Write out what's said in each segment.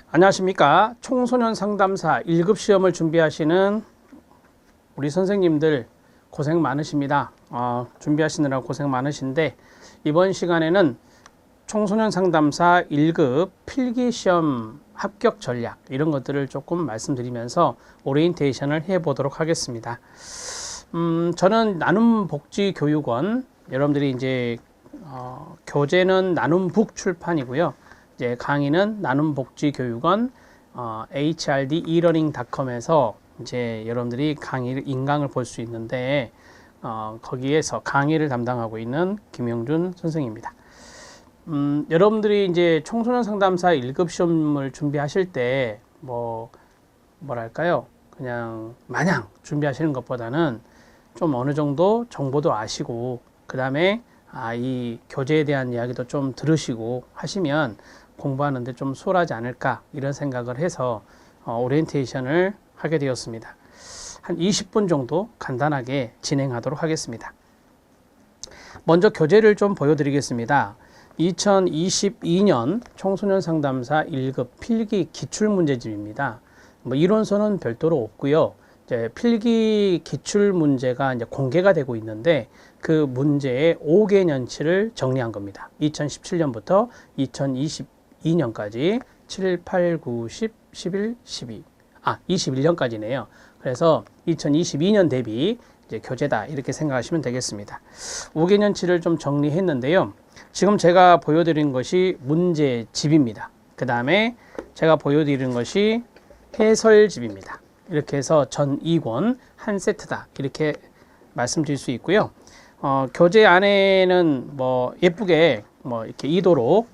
안녕하십니까. 청소년 상담사 1급 시험을 준비하시는 우리 선생님들 고생 많으십니다. 준비하시느라 고생 많으신데 이번 시간에는 청소년 상담사 1급 필기시험 합격 전략 이런 것들을 조금 말씀드리면서 오리엔테이션을 해보도록 하겠습니다. 저는 나눔복지교육원, 여러분들이 이제 교재는 나눔북 출판이고요. 이제 강의는 나눔복지교육원 HRD eLearning.com에서 이제 여러분들이 강의를 인강을 볼 수 있는데 거기에서 강의를 담당하고 있는 김영준 선생입니다. 여러분들이 이제 청소년 상담사 1급 시험을 준비하실 때 뭐랄까요? 그냥 마냥 준비하시는 것보다는 좀 어느 정도 정보도 아시고 그 다음에 이 교재에 대한 이야기도 좀 들으시고 하시면 공부하는데 좀 수월하지 않을까 이런 생각을 해서 오리엔테이션을 하게 되었습니다. 한 20분 정도 간단하게 진행하도록 하겠습니다. 먼저 교재를 좀 보여드리겠습니다. 2022년 청소년 상담사 1급 필기 기출문제집입니다. 이론서는 별도로 없고요. 이제 필기 기출문제가 이제 공개가 되고 있는데 그 문제의 5개년치를 정리한 겁니다. 2017년부터 2022년까지 7, 8, 9, 10, 11, 12 21년까지네요. 그래서 2022년 대비 이제 교재다 이렇게 생각하시면 되겠습니다. 5개년치를 좀 정리했는데요. 지금 제가 보여드린 것이 문제집입니다. 그 다음에 제가 보여드리는 것이 해설집입니다. 이렇게 해서 전 2권 한 세트다 이렇게 말씀드릴 수 있고요. 교재 안에는 예쁘게 이렇게 이도록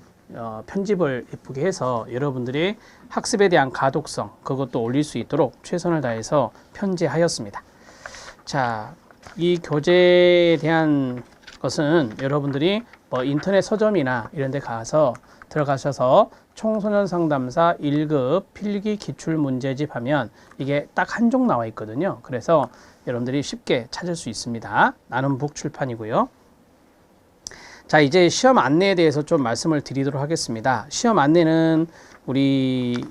편집을 예쁘게 해서 여러분들이 학습에 대한 가독성 그것도 올릴 수 있도록 최선을 다해서 편제하였습니다. 자, 이 교재에 대한 것은 여러분들이 인터넷 서점이나 이런 데 가서 들어가셔서 청소년 상담사 1급 필기 기출 문제집 하면 이게 딱 한 종 나와 있거든요. 그래서 여러분들이 쉽게 찾을 수 있습니다. 나눔북 출판이고요. 자, 이제 시험 안내에 대해서 좀 말씀을 드리도록 하겠습니다. 시험 안내는 우리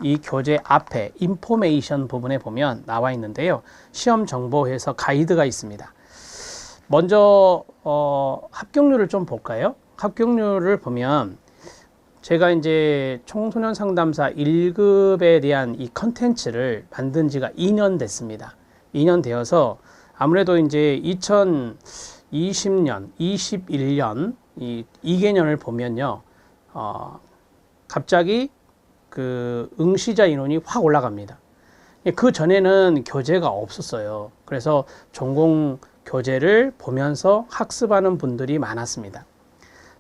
이 교재 앞에 인포메이션 부분에 보면 나와 있는데요. 시험 정보에서 가이드가 있습니다. 먼저 합격률을 좀 볼까요? 합격률을 보면 제가 이제 청소년 상담사 1급에 대한 이 컨텐츠를 만든 지가 2년 됐습니다. 2년 되어서 아무래도 이제 2020년, 21년 이 2개년을 보면요. 갑자기 그 응시자 인원이 확 올라갑니다. 그 전에는 교재가 없었어요. 그래서 전공 교재를 보면서 학습하는 분들이 많았습니다.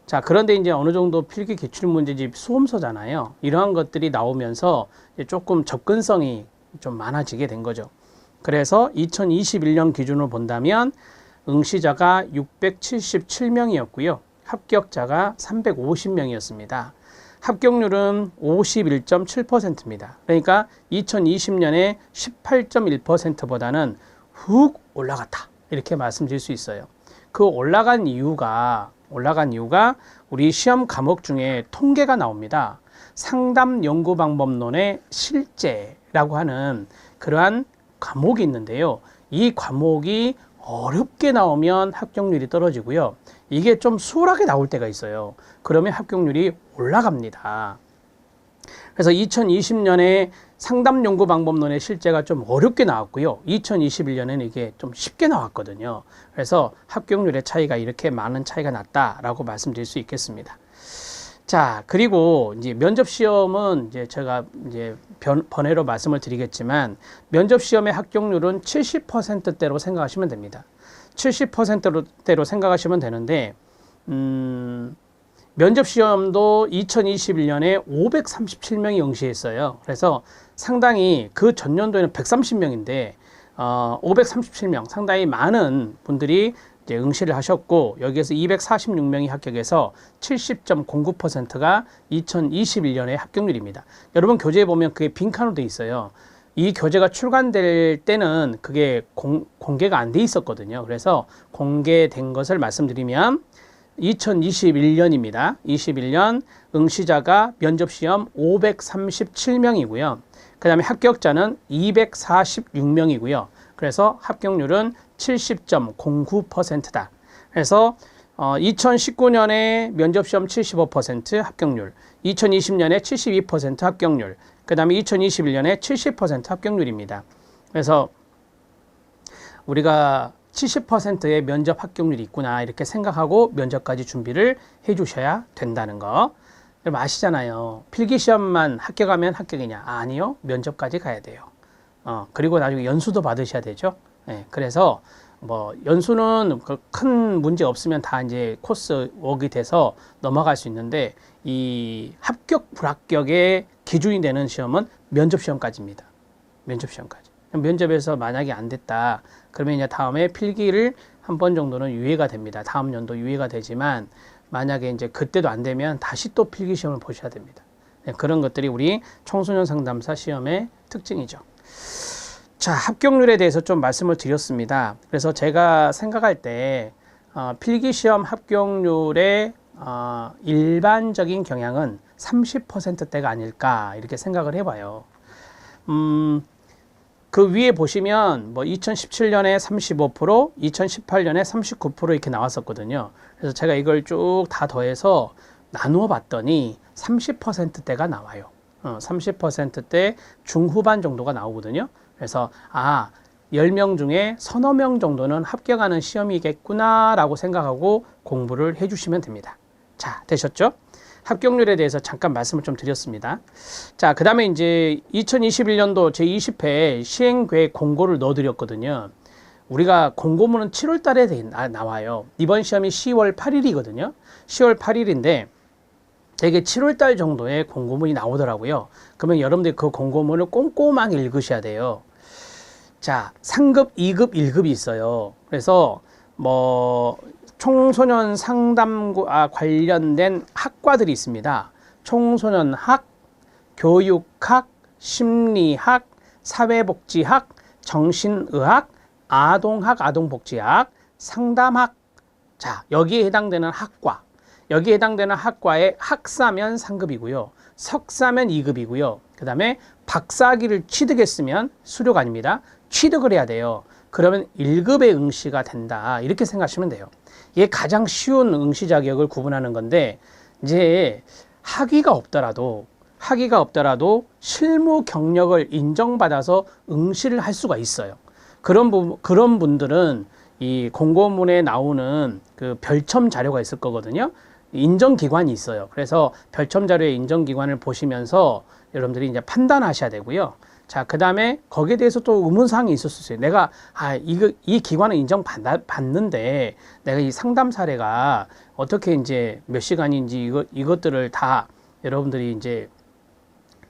자, 그런데 이제 어느 정도 필기 기출문제집 수험서잖아요. 이러한 것들이 나오면서 조금 접근성이 좀 많아지게 된 거죠. 그래서 2021년 기준으로 본다면 응시자가 677명이었고요. 합격자가 350명이었습니다. 합격률은 51.7%입니다. 그러니까 2020년에 18.1%보다는 훅 올라갔다. 이렇게 말씀드릴 수 있어요. 그 올라간 이유가 우리 시험 과목 중에 통계가 나옵니다. 상담 연구 방법론의 실제라고 하는 그러한 과목이 있는데요. 이 과목이 어렵게 나오면 합격률이 떨어지고요. 이게 좀 수월하게 나올 때가 있어요. 그러면 합격률이 올라갑니다. 그래서 2020년에 상담 연구 방법론의 실제가 좀 어렵게 나왔고요. 2021년에는 이게 좀 쉽게 나왔거든요. 그래서 합격률의 차이가 이렇게 많은 차이가 났다라고 말씀드릴 수 있겠습니다. 자, 그리고 이제 면접 시험은 이제 제가 이제 번외로 말씀을 드리겠지만 면접 시험의 합격률은 70%대로 생각하시면 됩니다. 70%대로 생각하시면 되는데 면접 시험도 2021년에 537명이 응시했어요. 그래서 상당히 그 전년도에는 130명인데 537명 상당히 많은 분들이 이제 응시를 하셨고 여기에서 246명이 합격해서 70.09%가 2021년의 합격률입니다. 여러분 교재에 보면 그게 빈칸으로 돼 있어요. 이 교재가 출간될 때는 그게 공개가 안 돼 있었거든요. 그래서 공개된 것을 말씀드리면 2021년입니다. 21년 응시자가 면접시험 537명이고요. 그 다음에 합격자는 246명이고요. 그래서 합격률은 70.09%다. 그래서 2019년에 면접시험 75% 합격률, 2020년에 72% 합격률, 그 다음에 2021년에 70% 합격률입니다. 그래서 우리가 70%의 면접 합격률이 있구나 이렇게 생각하고 면접까지 준비를 해 주셔야 된다는 거. 여러분 아시잖아요. 필기시험만 합격하면 합격이냐? 아니요. 면접까지 가야 돼요. 그리고 나중에 연수도 받으셔야 되죠. 네, 그래서 뭐 연수는 큰 문제 없으면 다 이제 코스 웍이 돼서 넘어갈 수 있는데 이 합격 불합격의 기준이 되는 시험은 면접시험까지입니다. 면접시험까지. 면접에서 만약에 안 됐다 그러면 이제 다음에 필기를 한 번 정도는 유예가 됩니다. 다음 연도 유예가 되지만 만약에 이제 그때도 안 되면 다시 또 필기 시험을 보셔야 됩니다. 네, 그런 것들이 우리 청소년 상담사 시험의 특징이죠. 자, 합격률에 대해서 좀 말씀을 드렸습니다. 그래서 제가 생각할 때 필기 시험 합격률의 일반적인 경향은 30%대가 아닐까 이렇게 생각을 해봐요. 그 위에 보시면 뭐 2017년에 35%, 2018년에 39% 이렇게 나왔었거든요. 그래서 제가 이걸 쭉 다 더해서 나누어 봤더니 30%대가 나와요. 30%대 중후반 정도가 나오거든요. 그래서 10명 중에 서너 명 정도는 합격하는 시험이겠구나 라고 생각하고 공부를 해 주시면 됩니다. 자, 되셨죠? 합격률에 대해서 잠깐 말씀을 좀 드렸습니다. 자, 그 다음에 이제 2021년도 제20회 시행계획 공고를 넣어드렸거든요. 우리가 공고문은 7월 달에 나와요. 이번 시험이 10월 8일이거든요. 10월 8일인데 되게 7월 달 정도에 공고문이 나오더라고요. 그러면 여러분들이 그 공고문을 꼼꼼하게 읽으셔야 돼요. 자, 상급, 2급, 1급이 있어요. 그래서 뭐 청소년 상담과 관련된 학과들이 있습니다. 청소년학, 교육학, 심리학, 사회복지학, 정신의학, 아동학, 아동복지학, 상담학. 자, 여기에 해당되는 학과. 여기에 해당되는 학과의 학사면 상급이고요. 석사면 2급이고요. 그 다음에 박사학위를 취득했으면 수료가 아닙니다. 취득을 해야 돼요. 그러면 1급의 응시가 된다. 이렇게 생각하시면 돼요. 이게 가장 쉬운 응시 자격을 구분하는 건데 이제 학위가 없더라도 실무 경력을 인정받아서 응시를 할 수가 있어요. 그런 분들은 이 공고문에 나오는 그 별첨 자료가 있을 거거든요. 인정기관이 있어요. 그래서 별첨 자료의 인정기관을 보시면서 여러분들이 이제 판단하셔야 되고요. 자, 그 다음에 거기에 대해서 또 의문사항이 있을 수 있어요. 내가, 이 기관은 인정받는데 내가 이 상담 사례가 어떻게 이제 몇 시간인지 이것들을 다 여러분들이 이제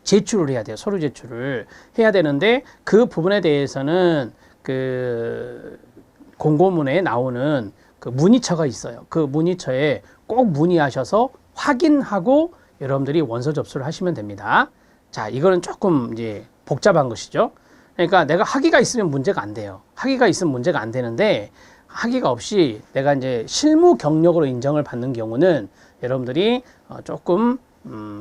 제출을 해야 돼요. 서류 제출을 해야 되는데 그 부분에 대해서는 그 공고문에 나오는 그 문의처가 있어요. 그 문의처에 꼭 문의하셔서 확인하고 여러분들이 원서 접수를 하시면 됩니다. 자, 이거는 조금 이제 복잡한 것이죠. 그러니까 내가 학위가 있으면 문제가 안 돼요. 학위가 있으면 문제가 안 되는데 학위가 없이 내가 이제 실무 경력으로 인정을 받는 경우는 여러분들이 조금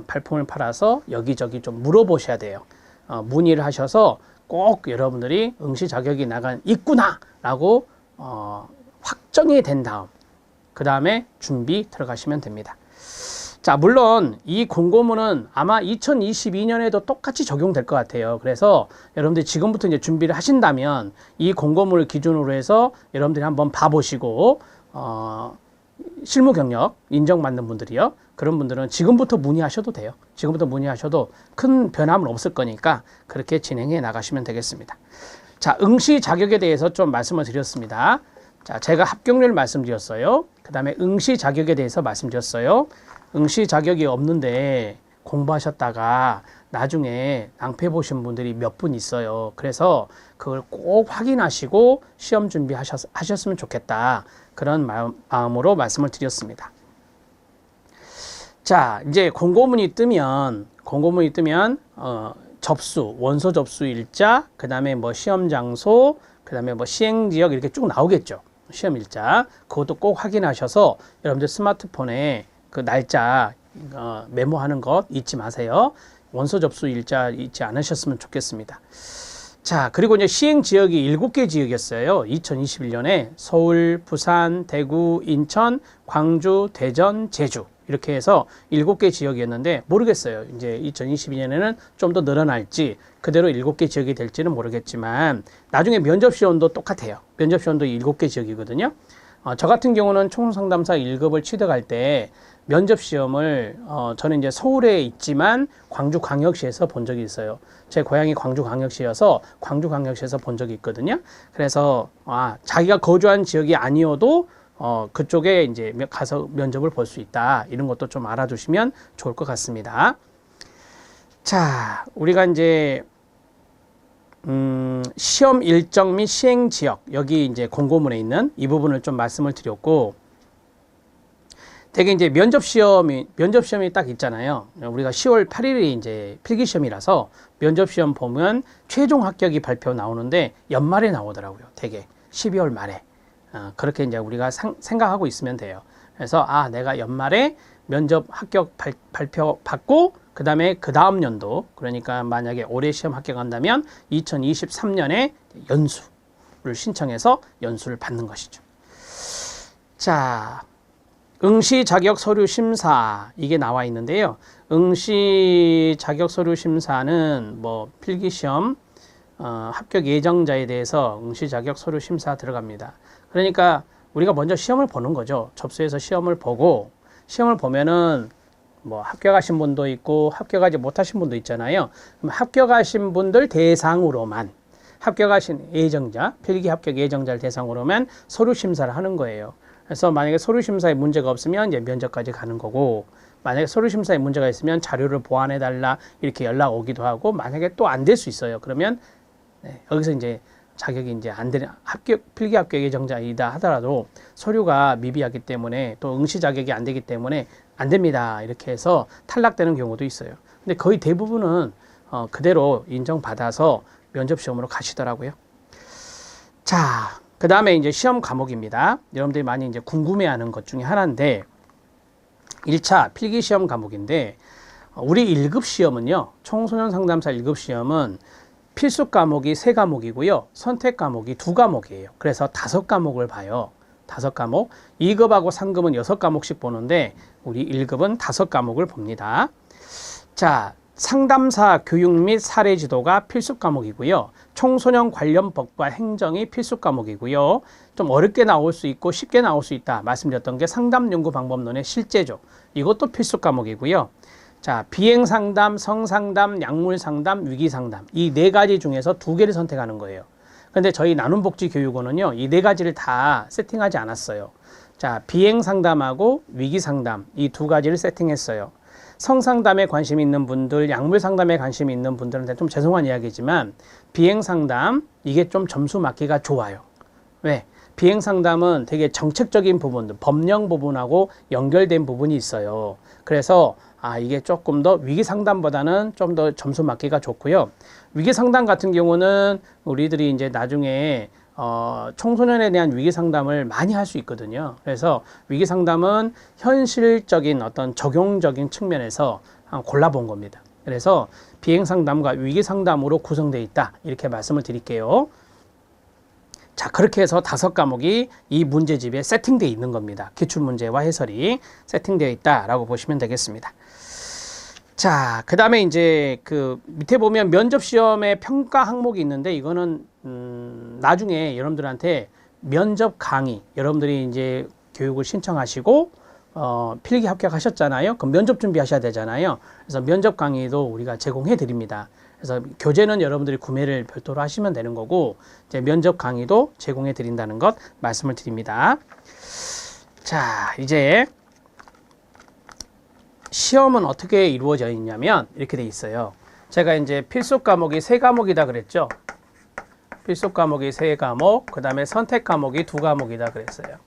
발품을 팔아서 여기저기 좀 물어보셔야 돼요. 문의를 하셔서 꼭 여러분들이 응시 자격이 있구나 라고 확정이 된 다음 그 다음에 준비 들어가시면 됩니다. 자, 물론 이 공고문은 아마 2022년에도 똑같이 적용될 것 같아요. 그래서 여러분들이 지금부터 이제 준비를 하신다면 이 공고문을 기준으로 해서 여러분들이 한번 봐보시고 실무 경력 인정받는 분들이요. 그런 분들은 지금부터 문의하셔도 돼요. 지금부터 문의하셔도 큰 변함은 없을 거니까 그렇게 진행해 나가시면 되겠습니다. 자, 응시 자격에 대해서 좀 말씀을 드렸습니다. 자, 제가 합격률 말씀드렸어요. 그 다음에 응시 자격에 대해서 말씀드렸어요. 응시 자격이 없는데 공부하셨다가 나중에 낭패 보신 분들이 몇 분 있어요. 그래서 그걸 꼭 확인하시고 시험 준비하셨으면 좋겠다. 그런 마음으로 말씀을 드렸습니다. 자, 이제 공고문이 뜨면 접수, 원서 접수 일자, 그 다음에 뭐 시험 장소, 그 다음에 뭐 시행 지역 이렇게 쭉 나오겠죠. 시험 일자. 그것도 꼭 확인하셔서 여러분들 스마트폰에 그 날짜 메모하는 것 잊지 마세요. 원서 접수 일자 잊지 않으셨으면 좋겠습니다. 자, 그리고 이제 시행 지역이 7개 지역이었어요. 2021년에 서울, 부산, 대구, 인천, 광주, 대전, 제주 이렇게 해서 7개 지역이었는데 모르겠어요. 이제 2022년에는 좀 더 늘어날지 그대로 7개 지역이 될지는 모르겠지만 나중에 면접 시험도 똑같아요. 면접 시험도 7개 지역이거든요. 저 같은 경우는 총상담사 1급을 취득할 때 면접 시험을 저는 이제 서울에 있지만 광주광역시에서 본 적이 있어요. 제 고향이 광주광역시여서 광주광역시에서 본 적이 있거든요. 그래서 자기가 거주한 지역이 아니어도 그쪽에 이제 가서 면접을 볼 수 있다. 이런 것도 좀 알아두시면 좋을 것 같습니다. 자, 우리가 이제 시험 일정 및 시행 지역 여기 이제 공고문에 있는 이 부분을 좀 말씀을 드렸고, 되게 이제 면접 시험이 딱 있잖아요. 우리가 10월 8일이 이제 필기 시험이라서 면접 시험 보면 최종 합격이 발표 나오는데 연말에 나오더라고요. 되게 12월 말에. 그렇게 이제 우리가 생각하고 있으면 돼요. 그래서 내가 연말에 면접 합격 발표 받고 그 다음 연도, 그러니까 만약에 올해 시험 합격한다면 2023년에 연수를 신청해서 연수를 받는 것이죠. 자, 응시 자격 서류 심사 이게 나와 있는데요. 응시 자격 서류 심사는 뭐 필기 시험 합격 예정자에 대해서 응시 자격 서류 심사 들어갑니다. 그러니까 우리가 먼저 시험을 보는 거죠. 접수해서 시험을 보고, 시험을 보면은 뭐 합격하신 분도 있고 합격하지 못하신 분도 있잖아요. 그럼 합격하신 분들 대상으로만, 합격하신 예정자, 필기 합격 예정자를 대상으로만 서류 심사를 하는 거예요. 그래서 만약에 서류 심사에 문제가 없으면 이제 면접까지 가는 거고, 만약에 서류 심사에 문제가 있으면 자료를 보완해 달라 이렇게 연락 오기도 하고, 만약에 또 안 될 수 있어요. 그러면 여기서 이제 자격이 이제 안 되는 필기 합격 예정자이다 하더라도 서류가 미비하기 때문에 또 응시 자격이 안 되기 때문에 안 됩니다. 이렇게 해서 탈락되는 경우도 있어요. 근데 거의 대부분은 그대로 인정받아서 면접 시험으로 가시더라고요. 자, 그 다음에 이제 시험 과목입니다. 여러분들이 많이 이제 궁금해하는 것 중에 하나인데, 1차 필기 시험 과목인데, 우리 1급 시험은요, 청소년 상담사 1급 시험은 필수 과목이 3과목이고요. 선택 과목이 2과목이에요. 그래서 5과목을 봐요. 5과목. 2급하고 3급은 6과목씩 보는데 우리 1급은 5과목을 봅니다. 자, 상담사 교육 및 사례 지도가 필수 과목이고요. 청소년 관련 법과 행정이 필수 과목이고요. 좀 어렵게 나올 수 있고 쉽게 나올 수 있다 말씀드렸던 게 상담 연구 방법론의 실제죠. 이것도 필수 과목이고요. 자, 비행상담, 성상담, 약물상담, 위기상담 이 4가지 중에서 2개를 선택하는 거예요. 근데 저희 나눔복지교육원은요, 이 4가지를 다 세팅하지 않았어요. 자, 비행상담하고 위기상담 이 2가지를 세팅했어요. 성상담에 관심 있는 분들, 약물상담에 관심 있는 분들한테 좀 죄송한 이야기지만 비행상담 이게 좀 점수 맞기가 좋아요. 왜? 비행상담은 되게 정책적인 부분들, 법령 부분하고 연결된 부분이 있어요. 그래서 이게 조금 더 위기상담보다는 좀 더 점수 맞기가 좋고요. 위기상담 같은 경우는 우리들이 이제 나중에 청소년에 대한 위기상담을 많이 할 수 있거든요. 그래서 위기상담은 현실적인 어떤 적용적인 측면에서 골라본 겁니다. 그래서 비행상담과 위기상담으로 구성되어 있다. 이렇게 말씀을 드릴게요. 자, 그렇게 해서 5과목이 이 문제집에 세팅되어 있는 겁니다. 기출문제와 해설이 세팅되어 있다라고 보시면 되겠습니다. 자, 그 다음에 이제 그 밑에 보면 면접시험의 평가 항목이 있는데, 이거는 나중에 여러분들한테 면접 강의, 여러분들이 이제 교육을 신청하시고 필기 합격하셨잖아요. 그럼 면접 준비하셔야 되잖아요. 그래서 면접 강의도 우리가 제공해 드립니다. 그래서 교재는 여러분들이 구매를 별도로 하시면 되는 거고, 이제 면접 강의도 제공해 드린다는 것 말씀을 드립니다. 자, 이제 시험은 어떻게 이루어져 있냐면 이렇게 돼 있어요. 제가 이제 필수 과목이 3과목이다 그랬죠. 필수 과목이 3과목, 그 다음에 선택 과목이 2과목이다 그랬어요.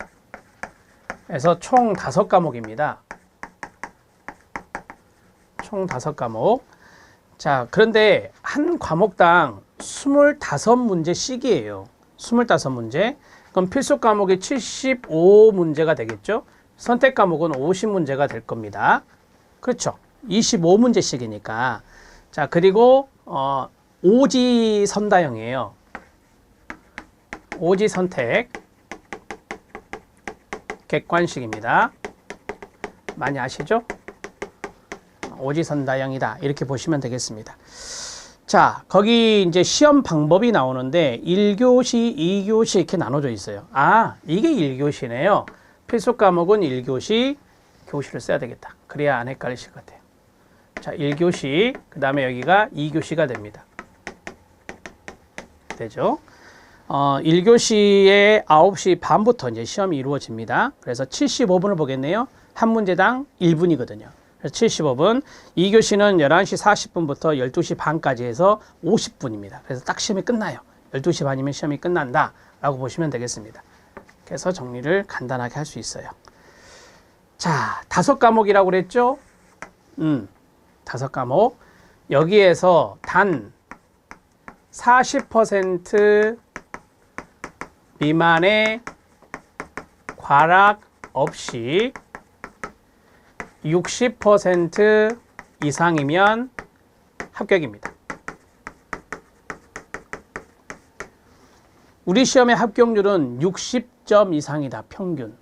그래서 총 5과목입니다. 총 5과목. 자, 그런데 한 과목당 25문제씩이에요. 25문제. 그럼 필수 과목이 75문제가 되겠죠. 선택 과목은 50문제가 될 겁니다. 그렇죠. 25문제씩이니까. 자, 그리고 오지선다형이에요. 오지선택 객관식입니다. 많이 아시죠? 오지선다형이다. 이렇게 보시면 되겠습니다. 자, 거기 이제 시험 방법이 나오는데 1교시, 2교시 이렇게 나눠져 있어요. 아, 이게 1교시네요. 필수 과목은 1교시, 교시를 써야 되겠다. 그래야 안 헷갈리실 것 같아요. 자, 1교시, 그 다음에 여기가 2교시가 됩니다. 되죠? 1교시에 9시 반부터 이제 시험이 이루어집니다. 그래서 75분을 보겠네요. 한 문제당 1분이거든요. 그래서 75분. 2교시는 11시 40분부터 12시 반까지 해서 50분입니다. 그래서 딱 시험이 끝나요. 12시 반이면 시험이 끝난다 라고 보시면 되겠습니다. 그래서 정리를 간단하게 할 수 있어요. 자, 5과목이라고 그랬죠? 5과목. 여기에서 단 40% 미만의 과락 없이 60% 이상이면 합격입니다. 우리 시험의 합격률은 60점 이상이다. 평균.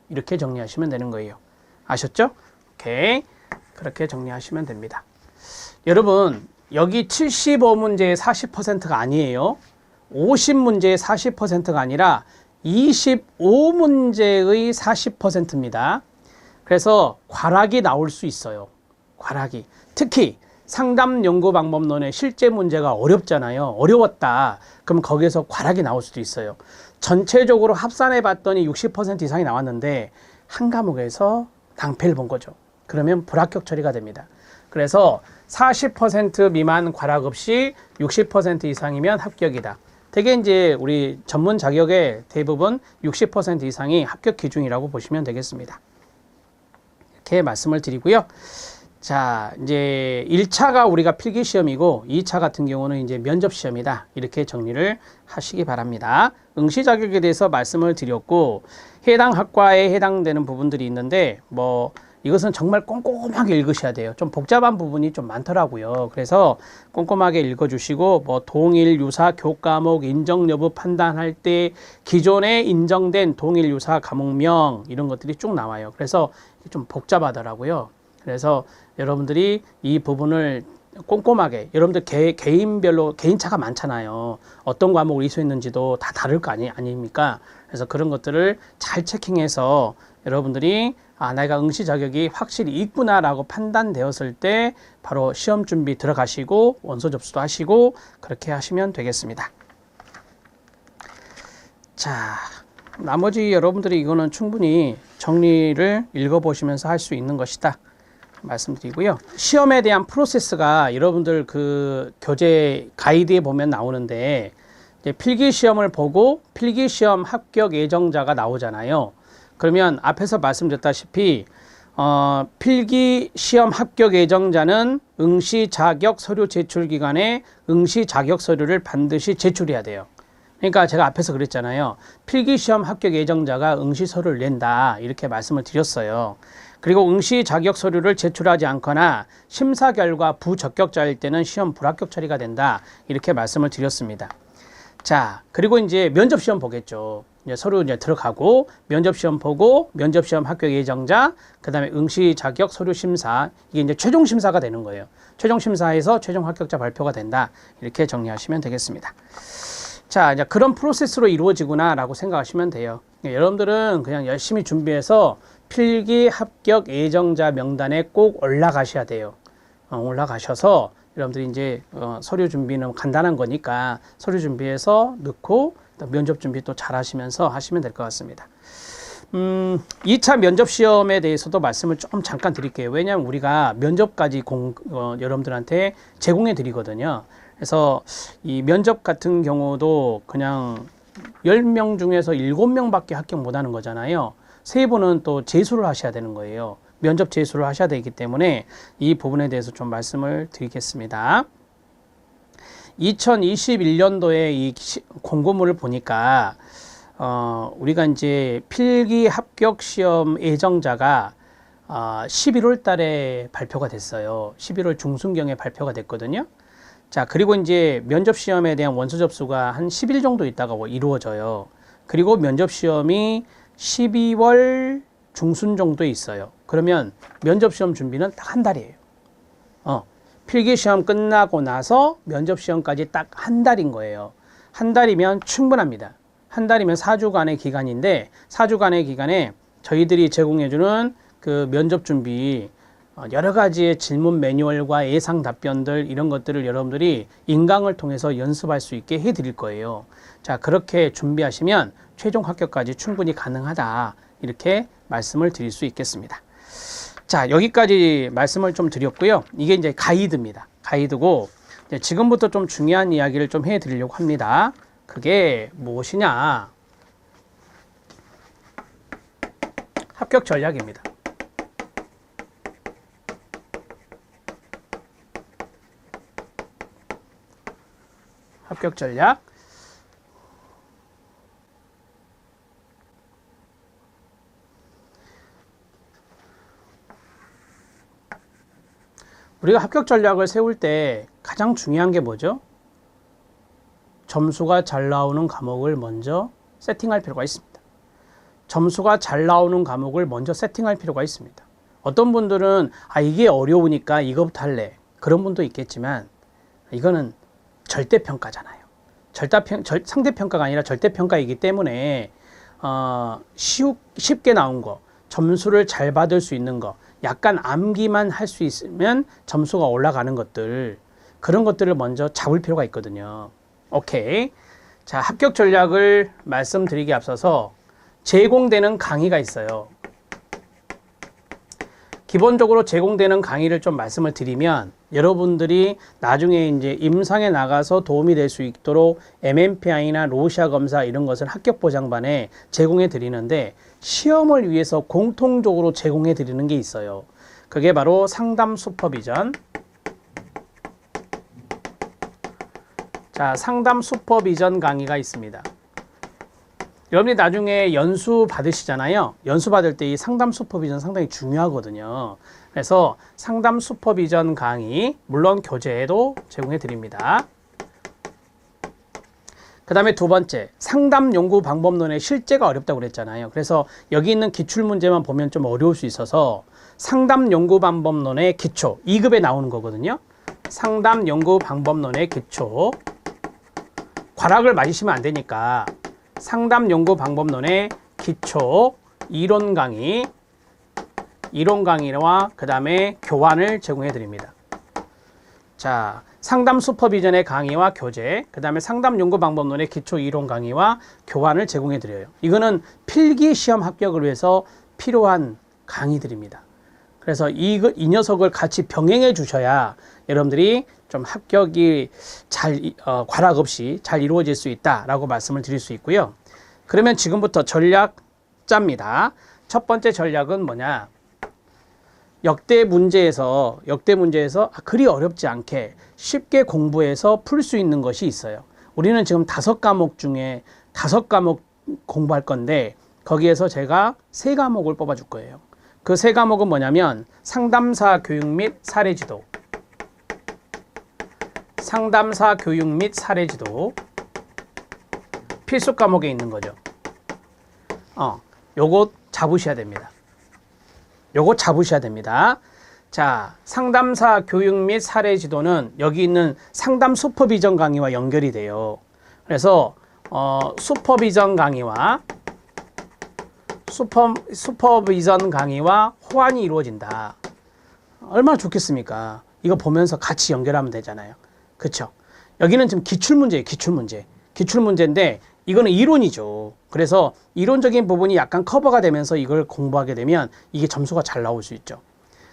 이렇게 정리하시면 되는 거예요. 아셨죠? 오케이. 그렇게 정리하시면 됩니다. 여러분, 여기 75문제의 40%가 아니에요. 50문제의 40%가 아니라 25문제의 40%입니다. 그래서 과락이 나올 수 있어요. 과락이. 특히 상담 연구 방법론의 실제 문제가 어렵잖아요. 어려웠다. 그럼 거기에서 과락이 나올 수도 있어요. 전체적으로 합산해 봤더니 60% 이상이 나왔는데 한 과목에서 낭패를 본 거죠. 그러면 불합격 처리가 됩니다. 그래서 40% 미만 과락 없이 60% 이상이면 합격이다. 되게 이제 우리 전문 자격의 대부분 60% 이상이 합격 기준이라고 보시면 되겠습니다. 이렇게 말씀을 드리고요. 자, 이제 1차가 우리가 필기시험이고 2차 같은 경우는 이제 면접시험이다. 이렇게 정리를 하시기 바랍니다. 응시 자격에 대해서 말씀을 드렸고 해당 학과에 해당되는 부분들이 있는데 이것은 정말 꼼꼼하게 읽으셔야 돼요. 좀 복잡한 부분이 좀 많더라고요. 그래서 꼼꼼하게 읽어주시고 동일 유사 교과목 인정 여부 판단할 때 기존에 인정된 동일 유사 과목명 이런 것들이 쭉 나와요. 그래서 좀 복잡하더라고요. 그래서 여러분들이 이 부분을 꼼꼼하게 여러분들 개인별로 개인차가 많잖아요. 어떤 과목을 이수했는지도 다 다를 거 아닙니까? 그래서 그런 것들을 잘 체킹해서 여러분들이 내가 응시 자격이 확실히 있구나라고 판단되었을 때 바로 시험 준비 들어가시고 원서 접수도 하시고 그렇게 하시면 되겠습니다. 자, 나머지 여러분들이 이거는 충분히 정리를 읽어보시면서 할 수 있는 것이다 말씀드리고요. 시험에 대한 프로세스가 여러분들 그 교재 가이드에 보면 나오는데 이제 필기시험을 보고 필기시험 합격 예정자가 나오잖아요. 그러면 앞에서 말씀드렸다시피 필기시험 합격 예정자는 응시 자격 서류 제출 기간에 응시 자격 서류를 반드시 제출해야 돼요. 그러니까 제가 앞에서 그랬잖아요. 필기시험 합격 예정자가 응시 서류를 낸다 이렇게 말씀을 드렸어요. 그리고 응시 자격 서류를 제출하지 않거나 심사 결과 부적격자일 때는 시험 불합격 처리가 된다 이렇게 말씀을 드렸습니다. 자, 그리고 이제 면접시험 보겠죠. 이제 서류 이제 들어가고 면접시험 보고 면접시험 합격 예정자, 그 다음에 응시 자격 서류 심사, 이게 이제 최종 심사가 되는 거예요. 최종 심사에서 최종 합격자 발표가 된다. 이렇게 정리하시면 되겠습니다. 자, 이제 그런 프로세스로 이루어지구나라고 생각하시면 돼요. 여러분들은 그냥 열심히 준비해서 필기 합격 예정자 명단에 꼭 올라가셔야 돼요. 올라가셔서 여러분들이 이제 서류 준비는 간단한 거니까 서류 준비해서 넣고 면접 준비 또 잘 하시면서 하시면 될 것 같습니다. 2차 면접 시험에 대해서도 말씀을 좀 잠깐 드릴게요. 왜냐하면 우리가 면접까지 여러분들한테 제공해 드리거든요. 그래서 이 면접 같은 경우도 그냥 10명 중에서 7명밖에 합격 못 하는 거잖아요. 3분은 또 재수를 하셔야 되는 거예요. 면접 재수를 하셔야 되기 때문에 이 부분에 대해서 좀 말씀을 드리겠습니다. 2021년도에 이 공고문을 보니까 우리가 이제 필기 합격 시험 예정자가 11월 달에 발표가 됐어요. 11월 중순경에 발표가 됐거든요. 자, 그리고 이제 면접 시험에 대한 원서 접수가 한 10일 정도 있다가 이루어져요. 그리고 면접 시험이 12월 중순 정도에 있어요. 그러면 면접 시험 준비는 딱 한 달이에요. 필기 시험 끝나고 나서 면접 시험까지 딱 한 달인 거예요. 한 달이면 충분합니다. 한 달이면 4주간의 기간인데 4주간의 기간에 저희들이 제공해주는 그 면접 준비 여러 가지의 질문 매뉴얼과 예상 답변들 이런 것들을 여러분들이 인강을 통해서 연습할 수 있게 해드릴 거예요. 자, 그렇게 준비하시면 최종 합격까지 충분히 가능하다 이렇게 말씀을 드릴 수 있겠습니다. 자, 여기까지 말씀을 좀 드렸고요. 이게 이제 가이드입니다. 가이드고 이제 지금부터 좀 중요한 이야기를 좀 해드리려고 합니다. 그게 무엇이냐? 합격 전략입니다. 합격 전략. 우리가 합격 전략을 세울 때 가장 중요한 게 뭐죠? 점수가 잘 나오는 과목을 먼저 세팅할 필요가 있습니다. 점수가 잘 나오는 과목을 먼저 세팅할 필요가 있습니다. 어떤 분들은 이게 어려우니까 이거부터 할래. 그런 분도 있겠지만 이거는 절대평가잖아요. 상대평가가 아니라 절대평가이기 때문에 쉽게 나온 거, 점수를 잘 받을 수 있는 거, 약간 암기만 할 수 있으면 점수가 올라가는 것들, 그런 것들을 먼저 잡을 필요가 있거든요. 오케이. 자, 합격 전략을 말씀드리기 앞서서 제공되는 강의가 있어요. 기본적으로 제공되는 강의를 좀 말씀을 드리면 여러분들이 나중에 이제 임상에 나가서 도움이 될 수 있도록 MMPI나 로시아 검사 이런 것을 합격 보장반에 제공해 드리는데 시험을 위해서 공통적으로 제공해 드리는 게 있어요. 그게 바로 상담 슈퍼비전. 자, 상담 슈퍼비전 강의가 있습니다. 여러분이 나중에 연수 받으시잖아요. 연수 받을 때 이 상담 슈퍼비전 상당히 중요하거든요. 그래서 상담 슈퍼비전 강의, 물론 교재도 제공해 드립니다. 그 다음에 두 번째, 상담 연구 방법론의 실제가 어렵다고 그랬잖아요. 그래서 여기 있는 기출문제만 보면 좀 어려울 수 있어서 상담 연구 방법론의 기초, 2급에 나오는 거거든요. 상담 연구 방법론의 기초. 과락을 맞으시면 안 되니까 상담 연구 방법론의 기초 이론 강의와 그 다음에 교환을 제공해 드립니다. 자, 상담 슈퍼비전의 강의와 교재, 그 다음에 상담 연구 방법론의 기초 이론 강의와 교환을 제공해 드려요. 이거는 필기 시험 합격을 위해서 필요한 강의들입니다. 그래서 이 녀석을 같이 병행해 주셔야 여러분들이 좀 합격이 과락 없이 잘 이루어질 수 있다라고 말씀을 드릴 수 있고요. 그러면 지금부터 전략 짭니다. 첫 번째 전략은 뭐냐? 역대 문제에서 그리 어렵지 않게 쉽게 공부해서 풀 수 있는 것이 있어요. 우리는 지금 5과목 중에 5과목 공부할 건데 거기에서 제가 3과목을 뽑아줄 거예요. 그 3과목은 뭐냐면 상담사 교육 및 사례지도, 상담사 교육 및 사례지도 필수 과목에 있는 거죠. 요거 잡으셔야 됩니다. 자, 상담사 교육 및 사례지도는 여기 있는 상담 슈퍼비전 강의와 연결이 돼요. 그래서 슈퍼비전 강의와 호환이 이루어진다. 얼마나 좋겠습니까? 이거 보면서 같이 연결하면 되잖아요. 그쵸? 여기는 지금 기출문제예요. 기출문제인데 이거는 이론이죠. 그래서 이론적인 부분이 약간 커버가 되면서 이걸 공부하게 되면 이게 점수가 잘 나올 수 있죠.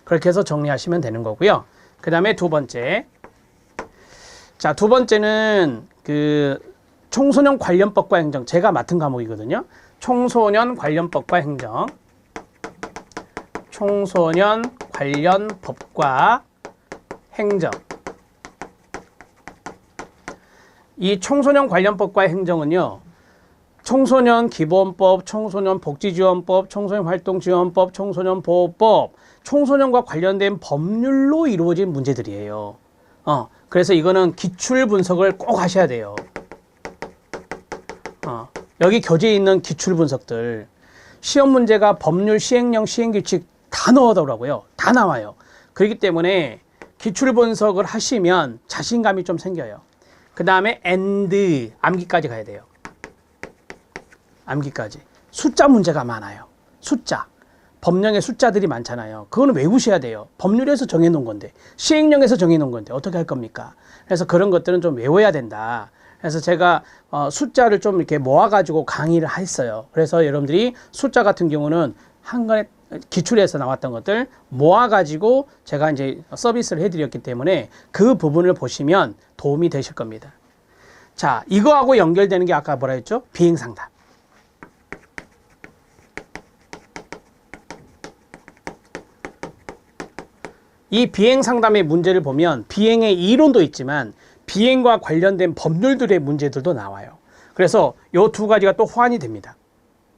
그렇게 해서 정리하시면 되는 거고요. 그 다음에 두 번째. 자, 두 번째는 그 청소년 관련법과 행정. 제가 맡은 과목이거든요. 청소년 관련법과 행정. 청소년 관련법과 행정. 이 청소년 관련법과 행정은요, 청소년 기본법, 청소년 복지지원법, 청소년 활동지원법, 청소년 보호법, 청소년과 관련된 법률로 이루어진 문제들이에요. 그래서 이거는 기출 분석을 꼭 하셔야 돼요. 여기 교재에 있는 기출 분석들. 시험 문제가 법률, 시행령, 시행규칙 다 넣어더라고요. 다 나와요. 그렇기 때문에 기출 분석을 하시면 자신감이 좀 생겨요. 그 다음에 and, 암기까지 가야 돼요. 암기까지. 숫자 문제가 많아요. 숫자. 법령에 숫자들이 많잖아요. 그거는 외우셔야 돼요. 법률에서 정해놓은 건데, 시행령에서 정해놓은 건데 어떻게 할 겁니까? 그래서 그런 것들은 좀 외워야 된다. 그래서 제가 숫자를 좀 이렇게 모아가지고 강의를 했어요. 그래서 여러분들이 숫자 같은 경우는 한간에 기출에서 나왔던 것들 모아가지고 제가 이제 서비스를 해드렸기 때문에 그 부분을 보시면 도움이 되실 겁니다. 자, 이거하고 연결되는 게 아까 뭐라 했죠? 비행상담. 이 비행상담의 문제를 보면 비행의 이론도 있지만 비행과 관련된 법률들의 문제들도 나와요. 그래서 이 두 가지가 또 호환이 됩니다.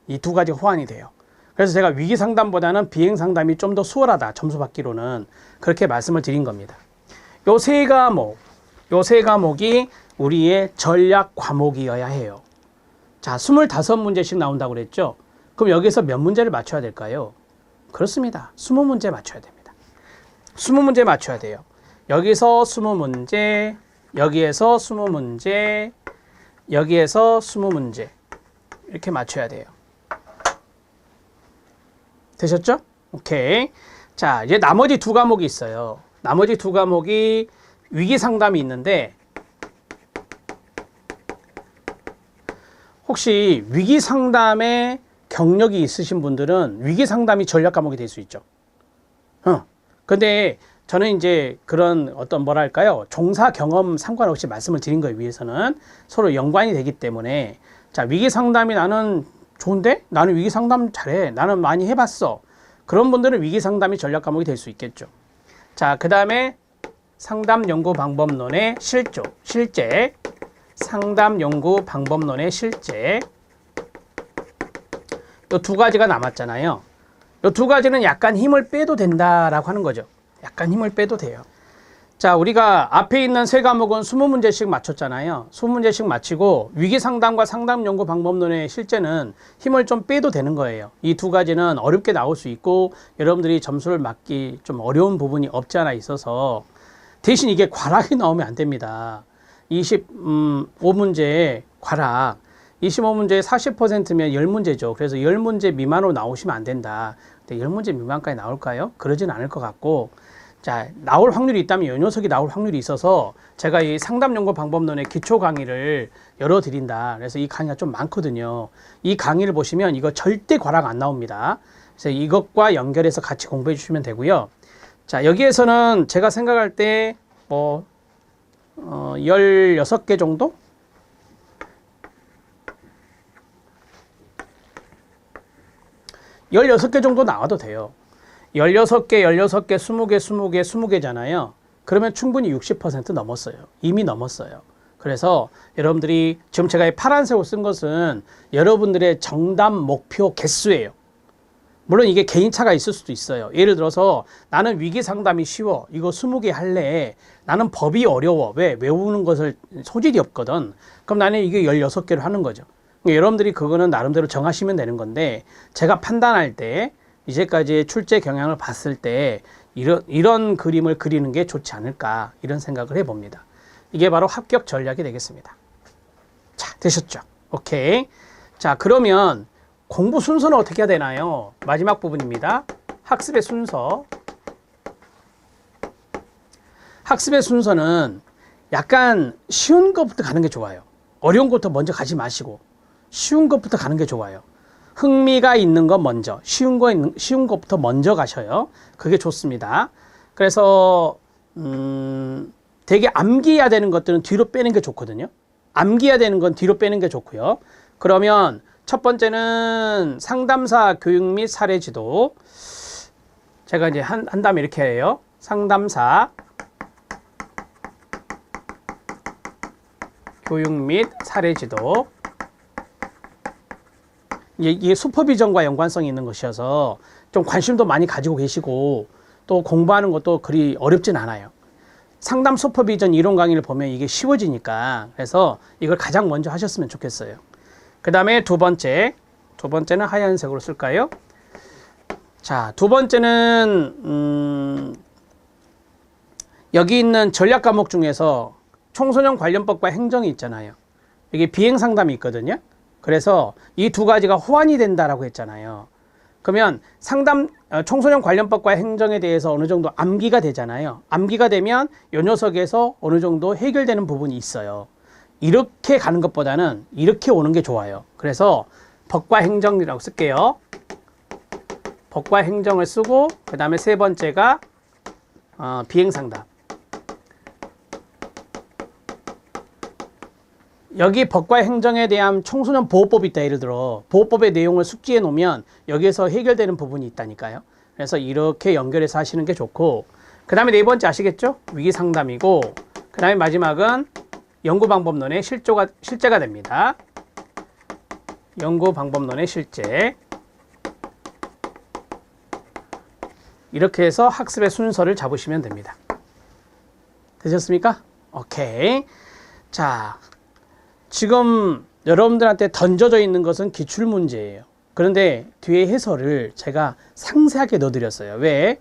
이 두 가지가 호환이 돼요. 그래서 제가 위기상담보다는 비행상담이 좀 더 수월하다. 점수 받기로는 그렇게 말씀을 드린 겁니다. 요 세 과목이 우리의 전략 과목이어야 해요. 자, 25문제씩 나온다고 그랬죠? 그럼 여기서 몇 문제를 맞춰야 될까요? 그렇습니다. 20문제 맞춰야 됩니다. 20문제 맞춰야 돼요. 여기서 20문제, 여기에서 20문제, 여기에서 20문제 이렇게 맞춰야 돼요. 되셨죠? 오케이. 자, 이제 나머지 두 과목이 있어요. 나머지 두 과목이 위기상담이 있는데 혹시 위기상담에 경력이 있으신 분들은 위기상담이 전략 과목이 될 수 있죠. 근데 저는 이제 그런 어떤 뭐랄까요, 종사 경험 상관없이 말씀을 드린 거예요. 위해서는 서로 연관이 되기 때문에. 자, 위기 상담이 나는 좋은데? 나는 위기 상담 잘해. 나는 많이 해봤어. 그런 분들은 위기 상담이 전략 과목이 될 수 있겠죠. 자, 그 다음에 상담 연구 방법론의 실제. 상담 연구 방법론의 실제. 이 두 가지가 남았잖아요. 이 두 가지는 약간 힘을 빼도 된다라고 하는 거죠. 약간 힘을 빼도 돼요. 자, 우리가 앞에 있는 세 과목은 20문제씩 맞췄잖아요. 20문제씩 맞히고 위기상담과 상담연구방법론의 실제는 힘을 좀 빼도 되는 거예요. 이 두 가지는 어렵게 나올 수 있고 여러분들이 점수를 맞기 좀 어려운 부분이 없지 않아 있어서 대신 이게 과락이 나오면 안 됩니다. 25문제 과락. 25문제에 40%면 10문제죠. 그래서 10문제 미만으로 나오시면 안 된다. 근데 10문제 미만까지 나올까요? 그러진 않을 것 같고, 자, 나올 확률이 있다면 이 녀석이 나올 확률이 있어서 제가 이 상담연구방법론의 기초 강의를 열어드린다. 그래서 이 강의가 좀 많거든요. 이 강의를 보시면 이거 절대 과락 안 나옵니다. 그래서 이것과 연결해서 같이 공부해 주시면 되고요. 자, 여기에서는 제가 생각할 때 16개 정도? 16개 정도 나와도 돼요. 16개, 20개, 20개잖아요. 그러면 충분히 60% 넘었어요. 이미 넘었어요. 그래서 여러분들이 지금 제가 이 파란색으로 쓴 것은 여러분들의 정답 목표 개수예요. 물론 이게 개인차가 있을 수도 있어요. 예를 들어서 나는 위기 상담이 쉬워. 이거 20개 할래. 나는 법이 어려워. 왜? 외우는 것을 소질이 없거든. 그럼 나는 이게 16개를 하는 거죠. 여러분들이 그거는 나름대로 정하시면 되는 건데 제가 판단할 때 이제까지의 출제 경향을 봤을 때 이런 그림을 그리는 게 좋지 않을까 이런 생각을 해봅니다. 이게 바로 합격 전략이 되겠습니다. 자, 되셨죠? 오케이. 자, 그러면 공부 순서는 어떻게 해야 되나요? 마지막 부분입니다. 학습의 순서. 학습의 순서는 약간 쉬운 것부터 가는 게 좋아요. 어려운 것부터 먼저 가지 마시고 쉬운 것부터 가는 게 좋아요. 흥미가 있는 것 먼저, 쉬운 것부터 먼저 가셔요. 그게 좋습니다. 그래서 되게 암기해야 되는 것들은 뒤로 빼는 게 좋거든요. 암기해야 되는 건 뒤로 빼는 게 좋고요. 그러면 첫 번째는 상담사 교육 및 사례 지도. 제가 이제 한 다음에 이렇게 해요. 상담사 교육 및 사례 지도. 이게 슈퍼비전과 연관성이 있는 것이어서 좀 관심도 많이 가지고 계시고 또 공부하는 것도 그리 어렵진 않아요. 상담 슈퍼비전 이론 강의를 보면 이게 쉬워지니까 그래서 이걸 가장 먼저 하셨으면 좋겠어요. 그 다음에 두 번째는 하얀색으로 쓸까요? 자, 두 번째는 여기 있는 전략 과목 중에서 청소년 관련법과 행정이 있잖아요. 여기 비행 상담이 있거든요. 그래서 이 두 가지가 호환이 된다라고 했잖아요. 그러면 청소년 관련법과 행정에 대해서 어느 정도 암기가 되잖아요. 암기가 되면 이 녀석에서 어느 정도 해결되는 부분이 있어요. 이렇게 가는 것보다는 이렇게 오는 게 좋아요. 그래서 법과 행정이라고 쓸게요. 법과 행정을 쓰고 그 다음에 세 번째가 비행상담. 여기 법과 행정에 대한 청소년 보호법이 있다. 예를 들어 보호법의 내용을 숙지해 놓으면 여기에서 해결되는 부분이 있다니까요. 그래서 이렇게 연결해서 하시는 게 좋고, 그 다음에 네 번째 아시겠죠? 위기상담이고, 그 다음에 마지막은 연구방법론의 실제가 됩니다. 연구방법론의 실제. 이렇게 해서 학습의 순서를 잡으시면 됩니다. 되셨습니까? 오케이. 자, 지금 여러분들한테 던져져 있는 것은 기출문제예요. 그런데 뒤에 해설을 제가 상세하게 넣어드렸어요. 왜?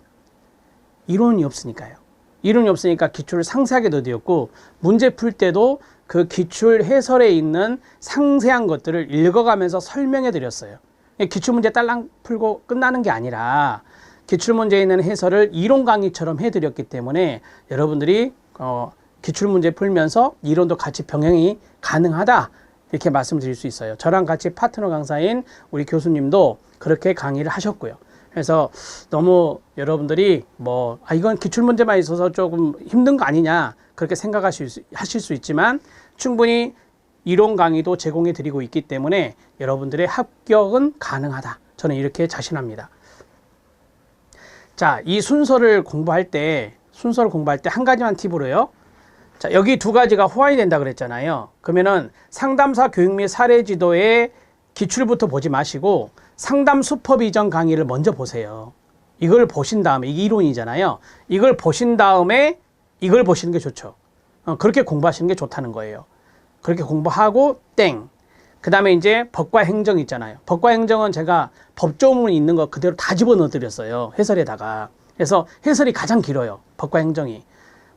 이론이 없으니까요. 이론이 없으니까 기출을 상세하게 넣어드렸고, 문제 풀 때도 그 기출 해설에 있는 상세한 것들을 읽어가면서 설명해 드렸어요. 기출문제 딸랑 풀고 끝나는 게 아니라 기출문제에 있는 해설을 이론 강의처럼 해드렸기 때문에 여러분들이 기출문제 풀면서 이론도 같이 병행이 가능하다, 이렇게 말씀드릴 수 있어요. 저랑 같이 파트너 강사인 우리 교수님도 그렇게 강의를 하셨고요. 그래서 너무 여러분들이 이건 기출문제만 있어서 조금 힘든 거 아니냐, 그렇게 생각하실 수 있지만 충분히 이론 강의도 제공해 드리고 있기 때문에 여러분들의 합격은 가능하다, 저는 이렇게 자신합니다. 자, 이 순서를 공부할 때 한 가지만 팁으로요. 자, 여기 두 가지가 호환이 된다 그랬잖아요. 그러면은 상담사 교육 및 사례 지도의 기출부터 보지 마시고 상담 슈퍼비전 강의를 먼저 보세요. 이걸 보신 다음에, 이게 이론이잖아요. 이걸 보신 다음에 이걸 보시는 게 좋죠. 그렇게 공부하시는 게 좋다는 거예요. 그렇게 공부하고 땡. 그 다음에 이제 법과 행정 있잖아요. 법과 행정은 제가 법조문이 있는 거 그대로 다 집어넣어 드렸어요. 해설에다가. 그래서 해설이 가장 길어요. 법과 행정이.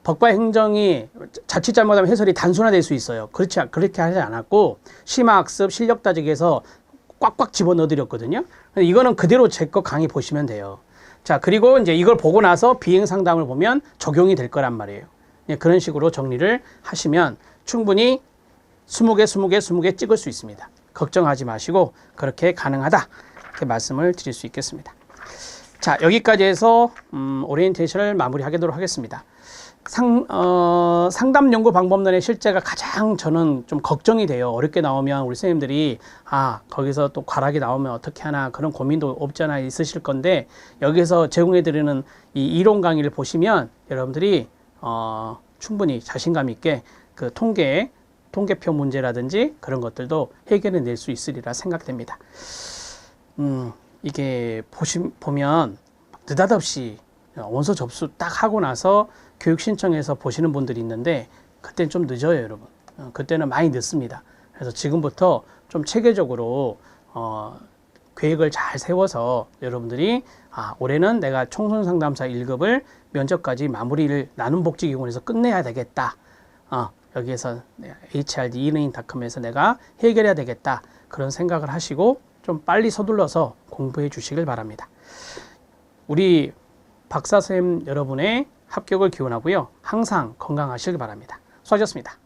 법과 행정이 자칫 잘못하면 해설이 단순화될 수 있어요. 그렇게 하지 않았고 심화학습, 실력 따지기에서 꽉꽉 집어넣어 드렸거든요. 이거는 그대로 제 거 강의 보시면 돼요. 자, 그리고 이제 이걸 보고 나서 비행 상담을 보면 적용이 될 거란 말이에요. 그런 식으로 정리를 하시면 충분히 20개 찍을 수 있습니다. 걱정하지 마시고 그렇게 가능하다, 이렇게 말씀을 드릴 수 있겠습니다. 자, 여기까지 해서 오리엔테이션을 마무리하도록 하겠습니다. 상담 연구 방법론의 실제가 가장 저는 좀 걱정이 돼요. 어렵게 나오면 우리 선생님들이 거기서 또 과락이 나오면 어떻게 하나, 그런 고민도 없지 않아 있으실 건데, 여기서 제공해 드리는 이 이론 강의를 보시면 여러분들이 충분히 자신감 있게 그 통계표 문제라든지 그런 것들도 해결해 낼 수 있으리라 생각됩니다. 이게 보면 느닷없이 원서 접수 딱 하고 나서 교육 신청해서 보시는 분들이 있는데, 그때는 좀 늦어요, 여러분. 그때는 많이 늦습니다. 그래서 지금부터 좀 체계적으로 계획을 잘 세워서 여러분들이 올해는 내가 청소년 상담사 1급을 면접까지 마무리를 나눔복지기관에서 끝내야 되겠다. 여기에서 HRD eLearning.com에서 내가 해결해야 되겠다, 그런 생각을 하시고 좀 빨리 서둘러서 공부해 주시길 바랍니다. 우리 박사쌤 여러분의 합격을 기원하고요. 항상 건강하시길 바랍니다. 수고하셨습니다.